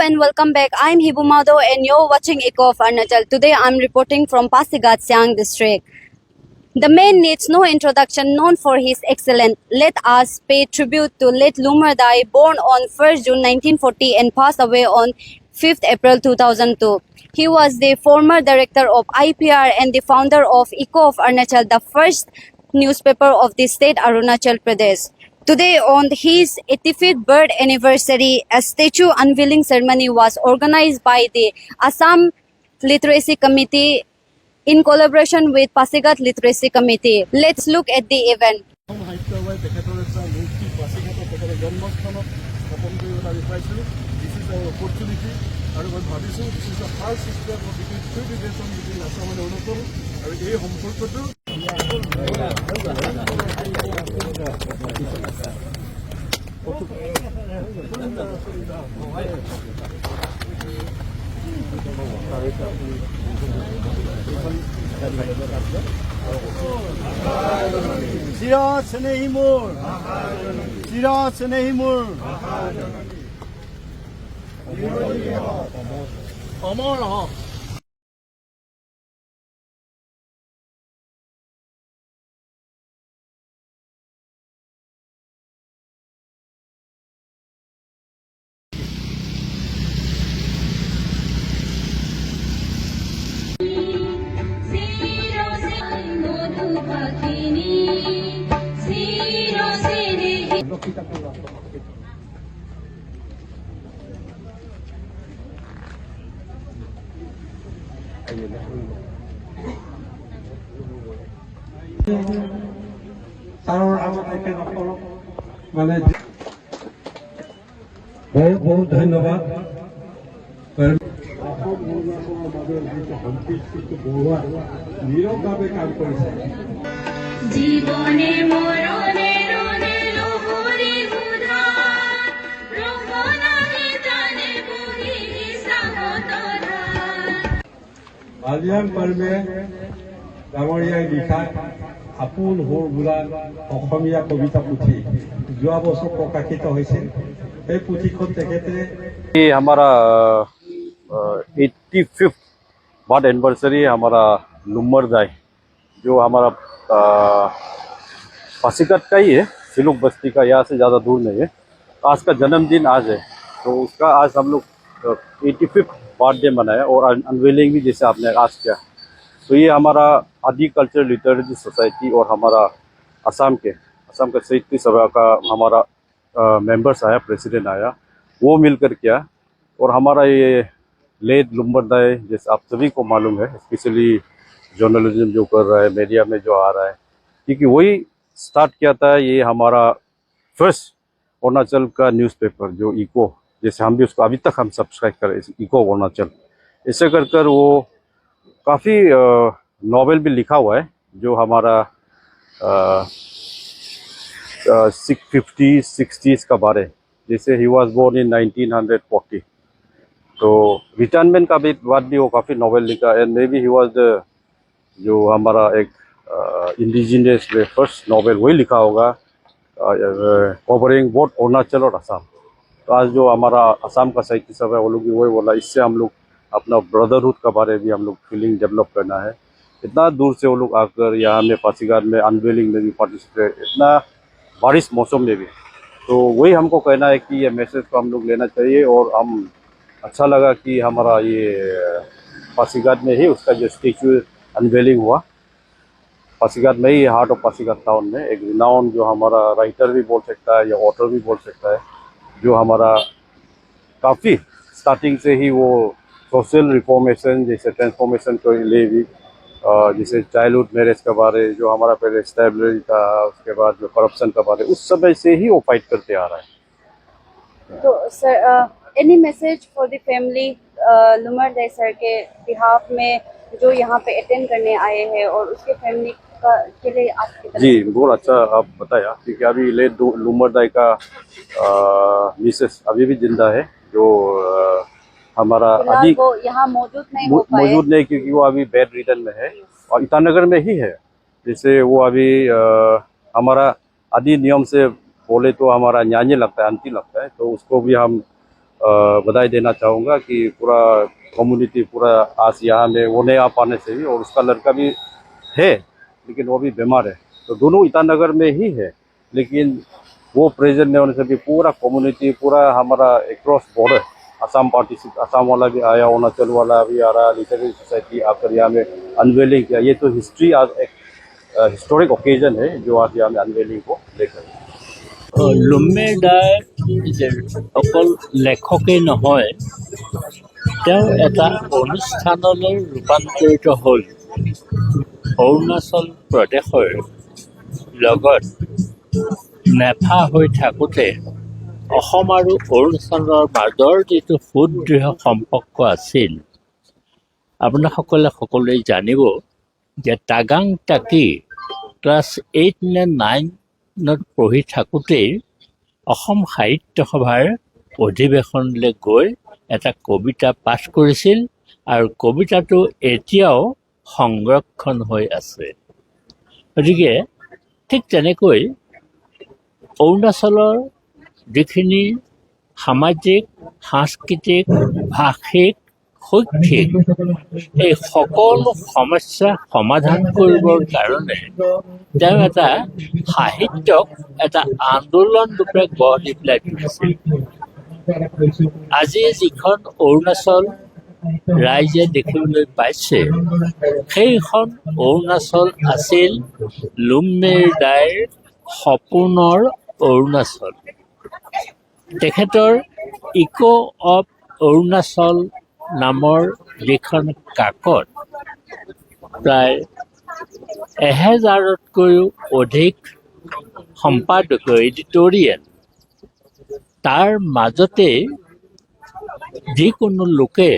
and welcome back. I'm Hibu Madho and you're watching Echo of Arunachal. Today I'm reporting from Pasigat, Siang district. The man needs no introduction, known for his excellence. Let us pay tribute to late Lumar Dai, born on 1st June 1940 and passed away on 5th April 2002. He was the former director of IPR and the founder of Echo of Arunachal, the first newspaper of the state Arunachal Pradesh. Today, on his 85th birth anniversary, a statue unveiling ceremony was organized by the Assam Literacy Committee in collaboration with Pasigat Literacy Committee. Let's look at the event. This is our opportunity. And what this is a first step between two generations between Assam and Arunachal. And this সম্পর্কটো চিৰা স্নেহী মোৰ অমৰ হওক। ছাৰৰ আগত তেখেতসকলক মানে বহুত বহুত ধন্যবাদ। নীৰৱভাৱে কাম কৰিছে। জীবনে মৰণে ৰনে লোহৰি উধাৰ ৰঘুনাথে জানে বহি সাহতধাৰ। বালিয়াম পাৰ্বে ডাঙৰীয়াই লিখা আপোন হোৰ বোলা অসমীয়া কবিতা পুথি যোৱা বছৰ প্ৰকাশিত হৈছিল। এই পুথিখন তেখেতে ये हमारा 85th बर्थ एनिवर्सरी हमारा लुम्बर दाई जो हमारा पासीघाट का ही है, सिलुक बस्ती का, यहाँ से ज़्यादा दूर नहीं है। आज का जन्मदिन आज है, तो उसका आज हम लोग 85th बर्थडे मनाया और अनवेलिंग भी जैसे आपने आज किया। तो ये हमारा आदि कल्चर लिटरेरी सोसाइटी और हमारा असम का साहित्य सभा का हमारा मेंबर्स आया, प्रेसिडेंट आया, वो मिलकर किया। और हमारा ये लेट लुम्बर दाई जैसे आप सभी को मालूम है, स्पेशली जर्नलिज्म जो कर रहा है, मीडिया में जो आ रहा है, क्योंकि वही स्टार्ट किया था ये हमारा फर्स्ट अरुणाचल का न्यूज़पेपर जो इको, जैसे हम भी उसको अभी तक हम सब्सक्राइब कर रहे हैं, इको अरुणाचल। ऐसे कर कर वो काफ़ी नॉवेल भी लिखा हुआ है जो हमारा 50s का बारे, जैसे ही वॉज बोर्न इन 1940। तो रिटायरमेंट का भी बाद भी वो काफ़ी नॉवेल लिखा, and may be he was the जो हमारा एक इंडिजिनियस में फर्स्ट नॉवेल वही लिखा होगा, कवरिंग बोथ अरुणाचल और असम। तो आज जो हमारा असम का साहित्य सभा है वो लोग भी वही बोला, इससे हम लोग अपना ब्रदरहुड का बारे भी हम लोग फीलिंग डेवलप करना है। इतना दूर से वो लोग आकर यहाँ में पासीघाट में अनवेलिंग में भी पार्टिसिपेट, इतना बारिश मौसम में भी, तो वही हमको कहना है कि ये मैसेज को हम लोग लेना चाहिए। और हम अच्छा लगा कि हमारा ये पासीघाट में ही उसका जो स्टेचू अनवेलिंग हुआ, पासीघाट में ही, हार्ट ऑफ पासीघाट टाउन में, एक रिनाउन जो हमारा राइटर भी बोल सकता है या ऑथर भी बोल सकता है, जो हमारा काफ़ी स्टार्टिंग से ही वो सोशल रिफॉर्मेशन जैसे ट्रांसफॉर्मेशन के लिए भी, जैसे चाइल्डहुड मैरिज के बारे, जो हमारा पहले स्टेबलिटी था, उसके बाद जो करप्शन का बारे, उस समय से ही वो फाइट करते आ रहा है। तो sir, any message for the family Lummer Dai sir के बिहाफ में जो यहाँ पे अटेंड करने आए हैं और उसके फैमिली के लिए आपकी तरफ? जी, बहुत अच्छा आप बताया, क्योंकि अभी लेट लुमर दाई का मिसेस अभी भी जिंदा है, जो हमारा अभी वो यहाँ मौजूद नहीं क्योंकि वो अभी बेड रिटर्न में है और ईटानगर में ही है। जैसे वो अभी हमारा आदि नियम से बोले तो हमारा न्याय लगता है, अंतिम लगता है, तो उसको भी हम बधाई देना चाहूँगा कि पूरा कम्युनिटी पूरा आज यहाँ में वो नहीं आ पाने से भी, और उसका लड़का भी है लेकिन वो भी बीमार है, तो दोनों ईटानगर में ही है, लेकिन वो प्रेजेंट नहीं होने से भी पूरा कम्युनिटी पूरा हमारा एक्रॉस बॉर्डर असम असम वाला भी आया, अरुणाचल वाला भी आ रहा, लिटरेरी सोसाइटी आकर यहाँ में अनवेलिंग किया। ये तो हिस्ट्री आज एक हिस्टोरिक ओकेजन है जो आज यहाँ में अनवेलिंग को लेकर। লুম্মে দাই অকল লেখকেই নহয়, তেওঁ এটা অনুষ্ঠানলৈ ৰূপান্তৰিত হ'ল। অৰুণাচল প্ৰদেশৰ লগত নেফা হৈ থাকোঁতে অসম আৰু অৰুণাচলৰ মাজৰ যিটো সুদৃঢ় সম্পৰ্ক আছিল, আপোনাসকলে সকলোৱে জানিব যে টাগাং টাকি ক্লাছ 8 নে 9ত পঢ়ি থাকোঁতেই অসম সাহিত্য সভাৰ অধিৱেশনলৈ গৈ এটা কবিতা পাঠ কৰিছিল আৰু কবিতাটো এতিয়াও সংৰক্ষণ হৈ আছে। গতিকে ঠিক তেনেকৈ অৰুণাচলৰ যিখিনি সামাজিক, সাংস্কৃতিক, ভাষিক, শৈক্ষিক এই সকলো সমস্যা সমাধান কৰিবৰ কাৰণে তেওঁ এটা সাহিত্যক এটা আন্দোলন ৰূপে গঢ় দি পেলাই তুলিছিল। আজি যিখন অৰুণাচল ৰাইজে দেখিবলৈ পাইছে, সেইখন অৰুণাচল আছিল লুম্মেৰ দাইৰ সপোনৰ অৰুণাচল। তেখেতৰ ইকো অফ অৰুণাচল নামৰ যিখন কাকত প্ৰায় 1000তকৈও অধিক সম্পাদকীয় এডিটৰিয়েল, তাৰ মাজতে যিকোনো লোকে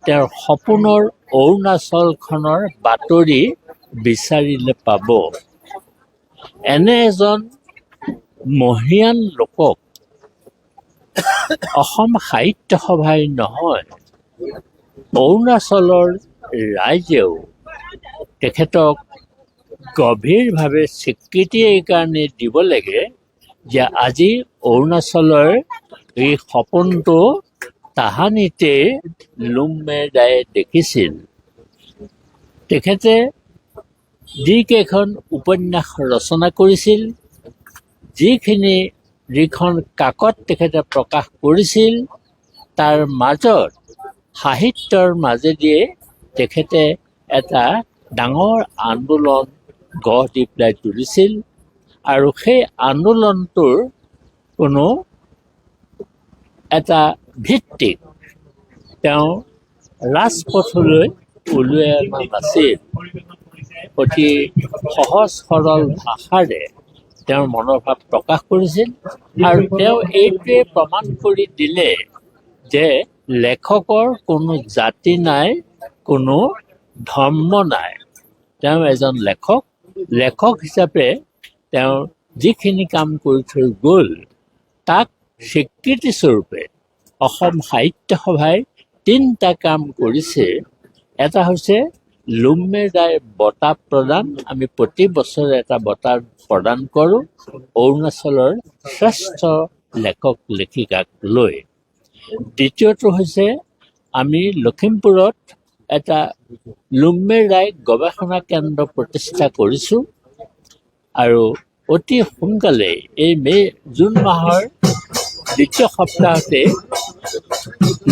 তেওঁৰ সপোনৰ অৰুণাচলখনৰ বাতৰি বিচাৰিলে পাব। এনে এজন মহিয়ান লোকক অসম সাহিত্য সভাই নহয়, অৰুণাচলৰ ৰাইজেও তেখেতক গভীৰভাৱে স্বীকৃতি এইকাৰণে দিব লাগে যে আজি অৰুণাচলৰ এই সপোনটো তাহানিতে লুম্মে দায়ে দেখিছিল। তেখেতে যিকেইখন উপন্যাস ৰচনা কৰিছিল, যিখন কাকত তেখেতে প্ৰকাশ কৰিছিল, তাৰ মাজত সাহিত্যৰ মাজেদিয়ে তেখেতে এটা ডাঙৰ আন্দোলন গঢ় দি পেলাই তুলিছিল আৰু সেই আন্দোলনটোৰ কোনো এটা ভিত্তিক তেওঁ ৰাজপথলৈ উলিয়াই অনা নাছিল। অতি সহজ সৰল ভাষাৰে তেওঁৰ মনোভাৱ প্ৰকাশ কৰিছিল আৰু তেওঁ এইটোৱে প্ৰমাণ কৰি দিলে যে লেখকৰ কোনো জাতি নাই, কোনো ধৰ্ম নাই। তেওঁ এজন লেখক হিচাপে তেওঁ যিখিনি কাম কৰি থৈ গ'ল, তাক স্বীকৃতিস্বৰূপে অসম সাহিত্য সভাই 3টা কাম কৰিছে। এটা হৈছে লুম্মে দাই বঁটা প্ৰদান, আমি প্ৰতি বছৰে এটা বঁটা প্ৰদান কৰোঁ অৰুণাচলৰ শ্ৰেষ্ঠ লেখক লেখিকাক লৈ। দ্বিতীয়টো হৈছে আমি লখিমপুৰত এটা লুম্মে দাই গৱেষণা কেন্দ্ৰ প্ৰতিষ্ঠা কৰিছোঁ আৰু অতি সোনকালে এই জুন মাহৰ 2য় সপ্তাহতে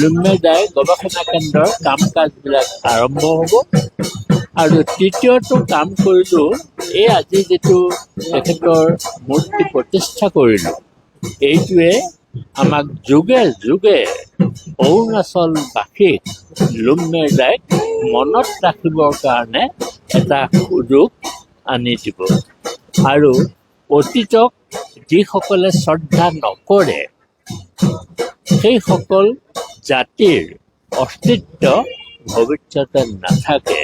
লুম্মে দাই গৱেষণা কেন্দ্ৰৰ কাম কাজবিলাক আৰম্ভ হ'ব। আৰু তৃতীয়টো কাম কৰিলোঁ, এই আজি যিটো তেখেতৰ মূৰ্তি প্ৰতিষ্ঠা কৰিলোঁ, এইটোৱে আমাক যুগে যুগে অৰুণাচলবাসীক লুম্মে দাইক মনত ৰাখিবৰ কাৰণে এটা সুযোগ আনি দিব। আৰু অতীতক যিসকলে শ্ৰদ্ধা নকৰে, সেইসকল জাতিৰ অস্তিত্ব ভৱিষ্যতে নাথাকে।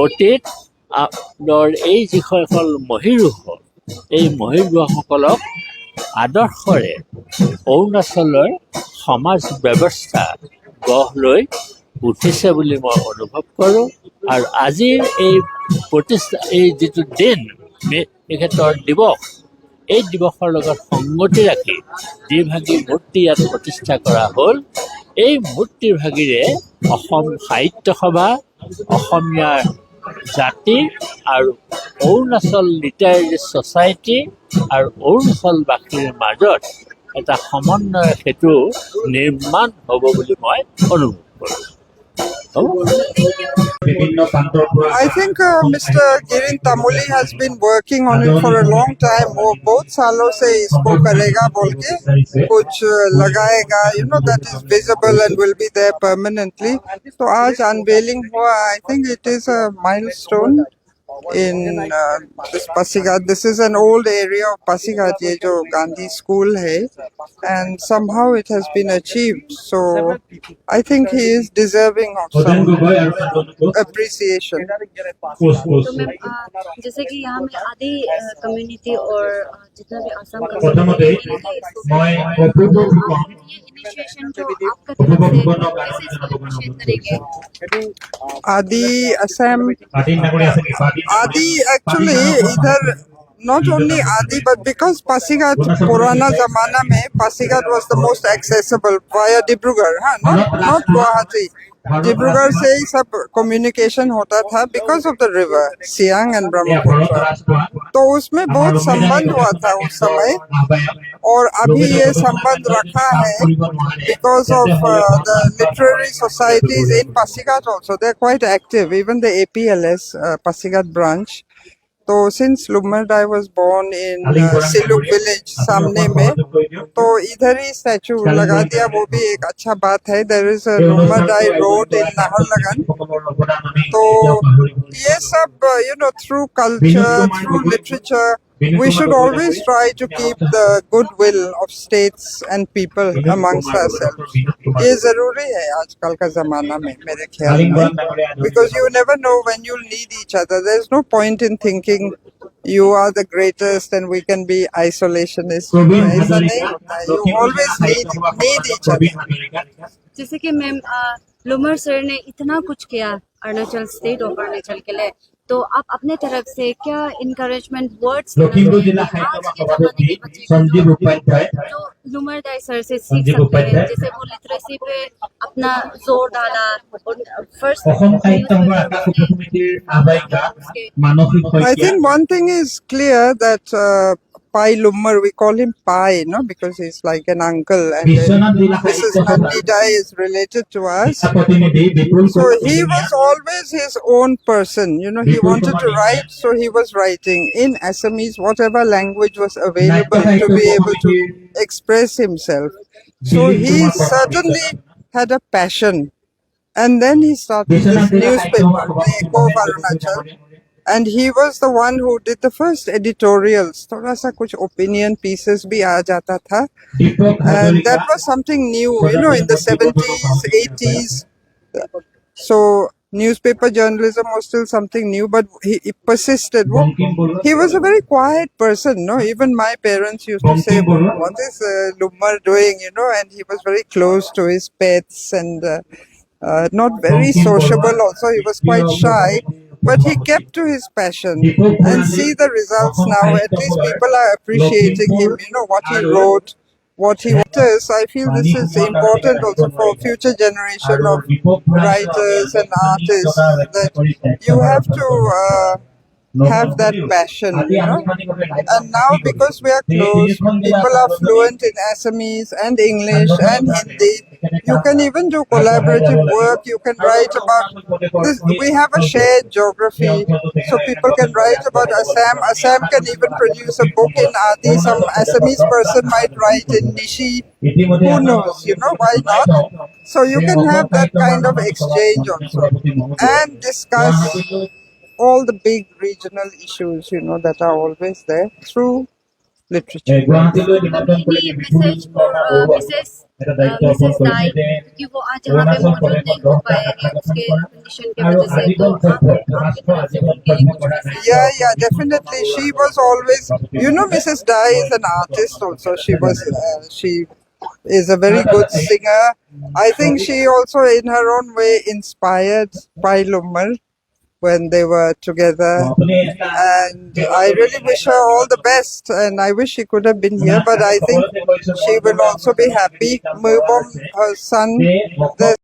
অতীতৰ এই যিসকল মহীৰূহ, এই মহীৰূহসকলক আদৰ্শৰে অৰুণাচলৰ সমাজ ব্যৱস্থা গঢ় লৈ উঠিছে বুলি মই অনুভৱ কৰোঁ। আৰু আজিৰ এই যিটো দিন, তেখেতৰ দিৱস, এই দিৱসৰ লগত সংগতি ৰাখি যি ভাগি মূৰ্তি ইয়াত প্ৰতিষ্ঠা কৰা হ'ল, এই মূৰ্তিৰ ভাগিৰে অসম সাহিত্য সভা, অসমীয়া জাতি আৰু অৰুণাচল লিটাৰেৰী ছ'চাইটি আৰু অৰুণাচলবাসীৰ মাজত এটা সমন্বয় সেতু নিৰ্মাণ হ'ব বুলি মই অনুভৱ কৰোঁ। I think Mr. Girin Tamuli has been working on it for a long time. वो बहुत सालों से इसको करेगा बोल के कुछ लगाएगा, that is visible and will be there permanently. तो आज unveiling हुआ. I think it is a milestone in this Pasighat. This is an old area of Pasighat, ये जो Gandhi school है, and somehow it has been achieved. So I think he is deserving of some appreciation. तो ma'am जैसे कि यहाँ में आदि community और जितना भी आसाम कम्युनिटी इनिशिएशन जो आपका तरफ से कैसे इसको appreciate करेंगे? Adi Assam, Adi actually इधर not only Adi but because Pasighat पुराना जमाना में Pasighat was the most accessible via Dibrugarh, not Guwahati. Dibrugarh से ही सब कम्युनिकेशन होता था because of the river Siang and Brahmaputra. तो उसमें बहुत संबंध हुआ था उस समय, और अभी ये संबंध रखा है because of the literary societies in Pasighat also. They are quite active, even the APLS Pasighat branch. तो since Lummer Dai was born in Siluk village सामने में, तो इधर ही स्टैचू लगा दिया. वो भी एक अच्छा बात है. देयर इज अ लुम्मरदाई रोड इन नाहरलगन. तो ये सब through culture, through literature, we should always try to keep the goodwill of states and people amongst ourselves. ये जरूरी है आजकल का जमाना में मेरे ख्याल में, because you never know when you'll need each other. There's no point in thinking you are the greatest and we can be isolationists. ऐसा नहीं होता है. You always need each other. जैसे कि मैम लुमर सर ने इतना कुछ किया अरुणाचल स्टेट और अरुणाचल के लिए, तो आप अपने तरफ से क्या इनकरेजमेंट वर्ड्स संजीव उपाध्याय जो लुमरदाई सर से सीख सकते हैं, जैसे वो लिटरेसी पे अपना जोर डाला और first I think one thing is clear that Pai Lummer, we call him Pai, because he's like an uncle, and Mrs. Pandita is related to us. So he was always his own person. He wanted to write, so he was writing in Assamese, whatever language was available to be able to express himself. So he certainly had a passion. And then he started this newspaper, The Echo of Arunachal. And he was the one who did the first editorials. थोड़ा सा कुछ opinion pieces भी आ जाता था. And that was something new, in the 70s, 80s. So newspaper journalism was still something new, but he persisted. He was a very quiet person, Even my parents used to say, what is Lummer doing, And he was very close to his pets and not very sociable also. He was quite shy. But he kept to his passion, and see the results now. At least people are appreciating him, what he wrote, what he does. I feel this is important also for future generation of writers and artists, that you have to have that passion, And now because we are close, people are fluent in Assamese and English and Hindi. You can even do collaborative work. You can write about this. We have a shared geography, so people can write about Assam. Assam can even produce a book in Adi. Some Assamese person might write in Nishi. Who knows? Why not? So you can have that kind of exchange also, and discuss all the big regional issues, that are always there through literature. Message for Mrs Dai कि वो आज यहाँ पे मौजूद नहीं हो पाएंगे उसके कंडीशन की वजह से, तो आपकी तरफ से उनके लिए कुछ message? Yeah, definitely. She was always, Mrs. Dai is an artist also. She is a very good singer. I think she also, in her own way, inspired Pai Lummer. when they were together. And I really wish her all the best. And I wish she could have been here, but I think she will also be happy. Merbom, her son, the